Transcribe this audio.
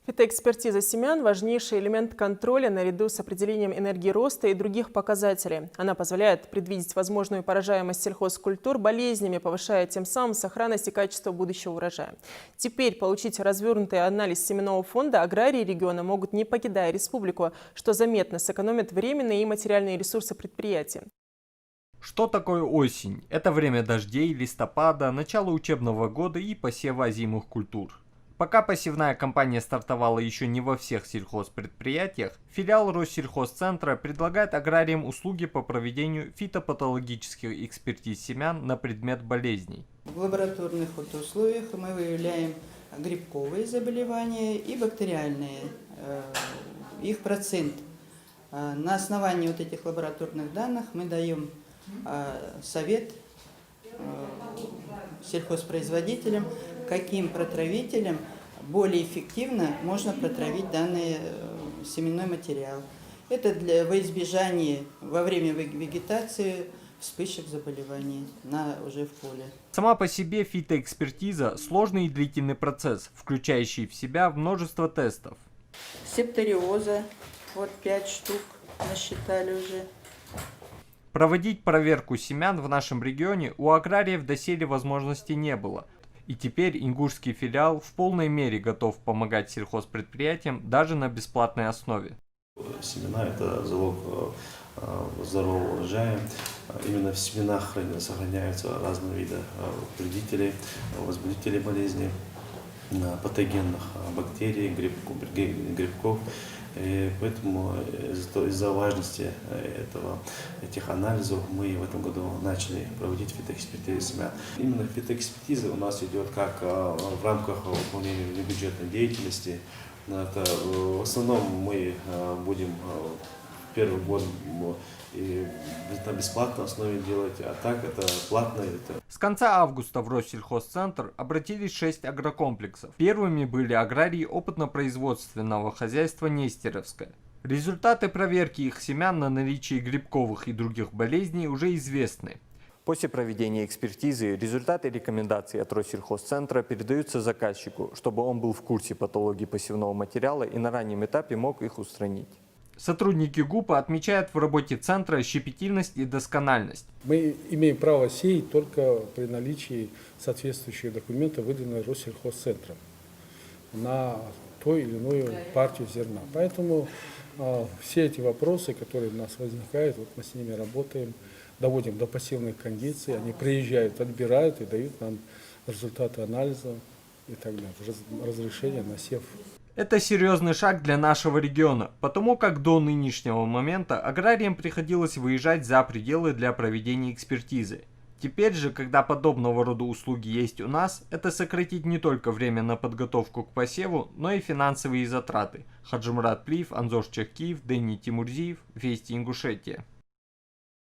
Фитоэкспертиза семян – важнейший элемент контроля наряду с определением энергии роста и других показателей. Она позволяет предвидеть возможную поражаемость сельхозкультур болезнями, повышая тем самым сохранность и качество будущего урожая. Теперь получить развернутый анализ семенного фонда аграрии региона могут, не покидая республику, что заметно сэкономит временные и материальные ресурсы предприятий. Что такое осень? Это время дождей, листопада, начало учебного года и посева озимых культур. Пока посевная кампания стартовала еще не во всех сельхозпредприятиях, филиал Россельхозцентра предлагает аграриям услуги по проведению фитопатологических экспертиз семян на предмет болезней. В лабораторных условиях мы выявляем грибковые заболевания и бактериальные, их процент. На основании вот этих лабораторных данных мы даем совет сельхозпроизводителям, каким протравителем более эффективно можно протравить данный семенной материал. Это во избежание во время вегетации вспышек заболеваний уже в поле. Сама по себе фитоэкспертиза – сложный и длительный процесс, включающий в себя множество тестов. Септориоза, вот 5 штук насчитали уже. Проводить проверку семян в нашем регионе у аграриев доселе возможности не было. И теперь ингушский филиал в полной мере готов помогать сельхозпредприятиям даже на бесплатной основе. Семена – это залог здорового урожая. Именно в семенах сохраняются разные виды вредителей, возбудителей болезни, патогенных бактерий, грибков. И поэтому из-за важности этих анализов мы в этом году начали проводить фитоэкспертизы семян. Именно фитоэкспертиза у нас идет как в рамках выполнения бюджетной деятельности. Это, в основном мы будем первый год и на бесплатной основе делать, а так это платно. С конца августа в Россельхозцентр обратились 6 агрокомплексов. Первыми были аграрии опытно-производственного хозяйства Нестеровское. Результаты проверки их семян на наличие грибковых и других болезней уже известны. После проведения экспертизы результаты рекомендаций от Россельхозцентра передаются заказчику, чтобы он был в курсе патологии посевного материала и на раннем этапе мог их устранить. Сотрудники ГУПа отмечают в работе центра щепетильность и доскональность. Мы имеем право сеять только при наличии соответствующих документов, выданных Россельхозцентром на ту или иную партию зерна. Поэтому все эти вопросы, которые у нас возникают, вот мы с ними работаем, доводим до посевных кондиций, они приезжают, отбирают и дают нам результаты анализа и так далее, разрешение на сев. Это серьезный шаг для нашего региона, потому как до нынешнего момента аграриям приходилось выезжать за пределы для проведения экспертизы. Теперь же, когда подобного рода услуги есть у нас, это сократит не только время на подготовку к посеву, но и финансовые затраты. Хаджимурат Плиев, Анзор Чехкиев, Дени Тимурзиев, Вести Ингушетия.